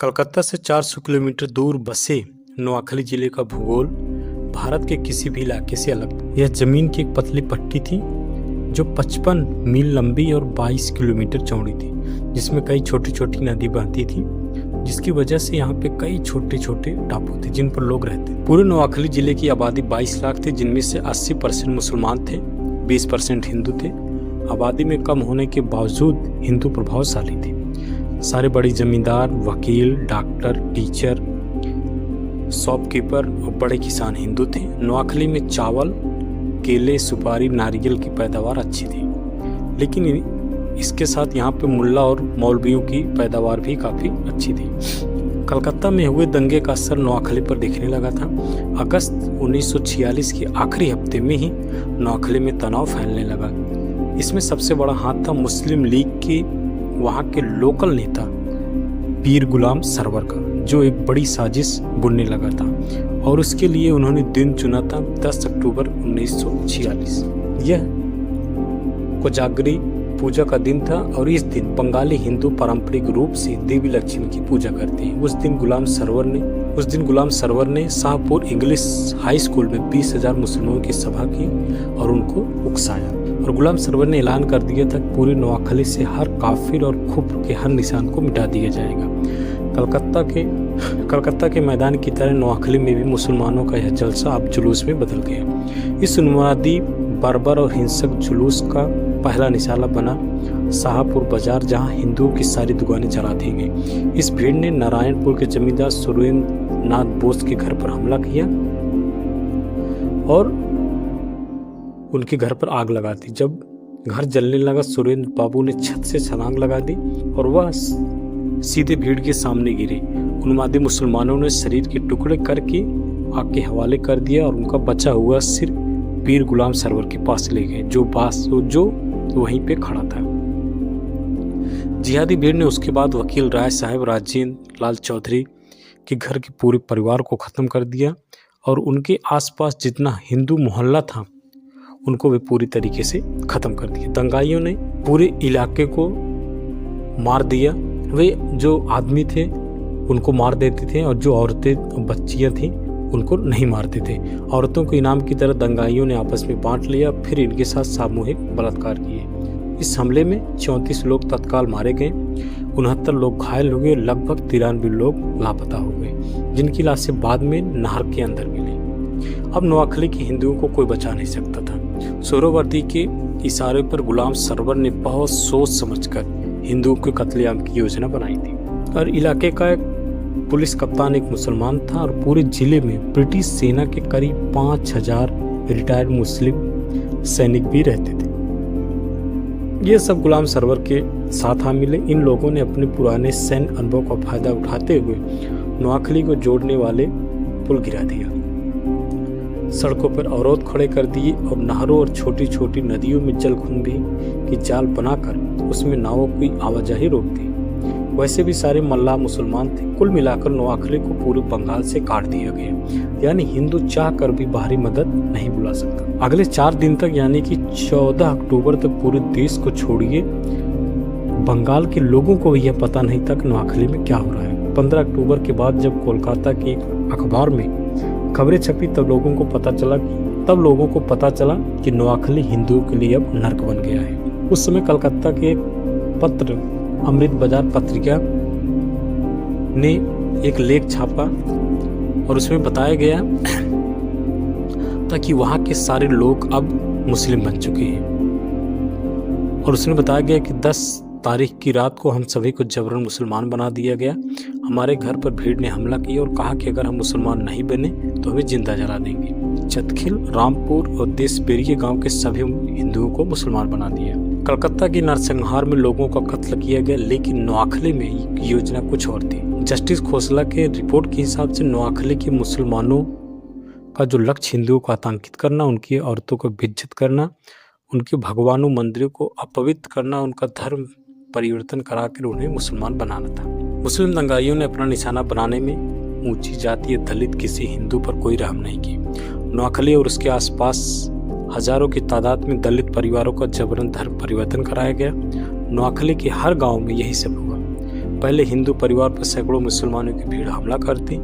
कलकत्ता से 400 किलोमीटर दूर बसे नोआखली जिले का भूगोल भारत के किसी भी इलाके से अलग था। यह जमीन की एक पतली पट्टी थी जो 55 मील लंबी और 22 किलोमीटर चौड़ी थी, जिसमें कई छोटी छोटी नदी बहती थी, जिसकी वजह से यहाँ पे कई छोटे छोटे टापू थे जिन पर लोग रहते। पूरे नोआखली जिले की आबादी 22 लाख थी, जिनमें से 80% मुसलमान थे, 20% हिंदू थे। आबादी में कम होने के बावजूद हिंदू प्रभावशाली थे। सारे बड़े जमींदार, वकील, डॉक्टर, टीचर, शॉपकीपर और बड़े किसान हिंदू थे। नोआखली में चावल, केले, सुपारी, नारियल की पैदावार अच्छी थी, लेकिन इसके साथ यहाँ पे मुल्ला और मौलवियों की पैदावार भी काफ़ी अच्छी थी। कलकत्ता में हुए दंगे का असर नोआखली पर दिखने लगा था। अगस्त 1946 के आखिरी हफ्ते में ही नोआखली में तनाव फैलने लगा। इसमें सबसे बड़ा हाथ था मुस्लिम लीग के वहाँ के लोकल नेता पीर गुलाम सरवर का, जो एक बड़ी साजिश बुनने लगा था और उसके लिए उन्होंने दिन चुना था 10 अक्टूबर 1946। यह कोजागरी पूजा का दिन था और इस दिन बंगाली हिंदू पारंपरिक रूप से देवी लक्ष्मी की पूजा करते हैं। उस दिन गुलाम सरवर ने शाहपुर इंग्लिश हाई स्कूल में 20,000 मुसलमानों की सभा की और उनको उकसाया। और गुलाम सरवर ने ऐलान कर दिया था कि पूरी नोआखली से हर काफिर और कुफ्र के हर निशान को मिटा दिया जाएगा। कलकत्ता के मैदान की तरह नोआखली में भी मुसलमानों का यह जलसा अब जुलूस में बदल गया। इस उन्मादी, बर्बर और हिंसक जुलूस का पहला निशाना बना शाहपुर बाजार, जहां हिंदुओं की सारी दुकानें जला दी गई। इस भीड़ ने नारायणपुर के जमींदार सुरेंद्र नाथ बोस के घर पर हमला किया और उनके घर पर आग लगा दी। जब घर जलने लगा, सुरेंद्र बाबू ने छत से छलांग लगा दी और वह सीधे भीड़ के सामने गिरे। उन्मादी मुसलमानों ने शरीर के टुकड़े करके आग के हवाले कर दिया और उनका बचा हुआ सिर पीर गुलाम सरवर के पास ले गए, जो वहीं पे खड़ा था। जिहादी भीड़ ने उसके बाद वकील राय साहब राजेंद्र लाल चौधरी के घर के पूरे परिवार को खत्म कर दिया और उनके आसपास जितना हिंदू मोहल्ला था उनको वे पूरी तरीके से खत्म कर दिया। दंगाइयों ने पूरे इलाके को मार दिया। वे जो आदमी थे उनको मार देते थे और जो औरतें बच्चियां थीं उनको नहीं मारते थे। औरतों को इनाम की तरह दंगाइयों ने आपस में बांट लिया, फिर इनके साथ सामूहिक बलात्कार किए। इस हमले में 34 लोग तत्काल मारे गए, 69 लोग घायल हो गए, लगभग 93 लोग लापता हो गए, जिनकी लाशें बाद में नहर के अंदर मिली। अब नोआखली के हिंदुओं को कोई बचा नहीं सकता था। सोहरावर्दी के इशारे पर गुलाम सरवर ने बहुत सोच समझकर हिंदुओं के कत्लेआम की योजना बनाई थी और इलाके का एक पुलिस कप्तान एक मुसलमान था और पूरे जिले में ब्रिटिश सेना के करीब 5,000 रिटायर्ड मुस्लिम सैनिक भी रहते थे। ये सब गुलाम सरवर के साथ आ मिले। इन लोगों ने अपने पुराने सैन्य अनुभव का फायदा उठाते हुए नोआखली को जोड़ने वाले पुल गिरा दिया, सड़कों पर अवरोध खड़े कर दिए और नहरों और छोटी छोटी नदियों में जलकुंभी की जाल बनाकर उसमें नावों की आवाजाही रोक दी। वैसे भी सारे मल्लाह मुसलमान थे। कुल मिलाकर नोआखली को पूरे बंगाल से काट दिया गया, यानी हिंदू चाह कर भी बाहरी मदद नहीं बुला सकता। अगले 4 दिन तक, यानी कि 14 अक्टूबर तक पूरे देश को छोड़िए बंगाल के लोगों को यह पता नहीं था कि नोआखली में क्या हो रहा है। 15 अक्टूबर के बाद जब कोलकाता के अखबार में खबरें छपी तब लोगों को पता चला कि नोआखली हिंदुओं के लिए अब नर्क बन गया है। उस समय कलकत्ता के एक पत्र अमृत बाजार पत्रिका ने एक लेख छापा और उसमें बताया गया था कि वहाँ के सारे लोग अब मुस्लिम बन चुके हैं और उसमें बताया गया कि 10 तारीख की रात को हम सभी को जबरन मुसलमान बना दिया गया। हमारे घर पर भीड़ ने हमला किया और कहा कि अगर हम मुसलमान नहीं बने तो हमें जिंदा जला देंगे। चतखिल, रामपुर और देशबेरिया गांव के सभी हिंदुओं को मुसलमान बना दिया। कलकत्ता की नरसंहार में लोगों का कत्ल किया गया, लेकिन नोआखली में योजना कुछ और थी। जस्टिस खोसला के रिपोर्ट के हिसाब से नोआखली के मुसलमानों का जो लक्ष्य हिंदुओं को आतंकित करना, उनकी औरतों को बेइज्जत करना, उनके भगवानों मंदिरों को अपवित्र करना, उनका धर्म परिवर्तन कराकर उन्हें मुसलमान बनाना था। मुस्लिम दंगाइयों ने अपना निशाना बनाने में ऊंची जाति या दलित किसी हिंदू पर कोई रहम नहीं की। नोआखली और उसके आसपास हजारों की तादाद में दलित परिवारों का जबरन धर्म परिवर्तन कराया गया। नोआखली के हर गांव में यही सब हुआ। पहले हिंदू परिवार पर सैकड़ों मुसलमानों की भीड़ हमला करती।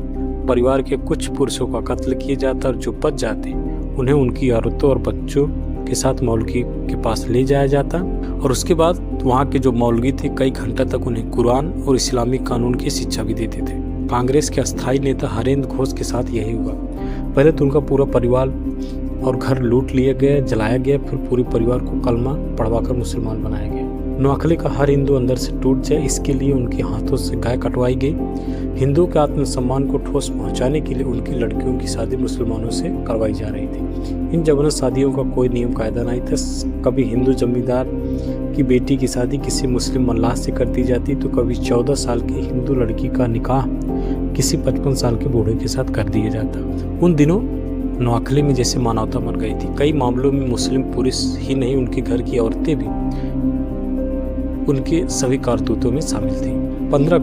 परिवार के कुछ पुरुषों का कत्ल किया जाता और जो बच जाते उन्हें उनकी औरतों और बच्चों के साथ मौलवी के पास ले जाया जाता और उसके बाद वहाँ के जो मौलवी थे कई घंटे तक उन्हें कुरान और इस्लामिक कानून की शिक्षा भी देते थे। कांग्रेस के अस्थायी नेता हरेंद्र घोष के साथ यही हुआ। पहले तो उनका पूरा परिवार और घर लूट लिया गया, जलाया गया, फिर पूरे परिवार को कलमा पढ़वाकर मुसलमान बनाया गया। नोआखली का हर हिंदू अंदर से टूट जाए इसके लिए उनके हाथों से गाय कटवाई गई। हिंदू के आत्मसम्मान को ठोस पहुंचाने के लिए उनकी लड़कियों की शादी मुसलमानों से करवाई जा रही थी। इन जबरन शादियों का कोई नियम कायदा नहीं था। कभी हिंदू जमींदार की बेटी की शादी किसी मुस्लिम मल्लाह से कर दी जाती तो कभी 14 साल की हिंदू लड़की का निकाह किसी 55 साल के बूढ़े के साथ कर दिया जाता। उन दिनों नोआखली में जैसे मानवता मर गई थी। कई मामलों में मुस्लिम पुरुष ही नहीं उनके घर की औरतें भी उनके सभी कारतूतों में शामिल थी। 15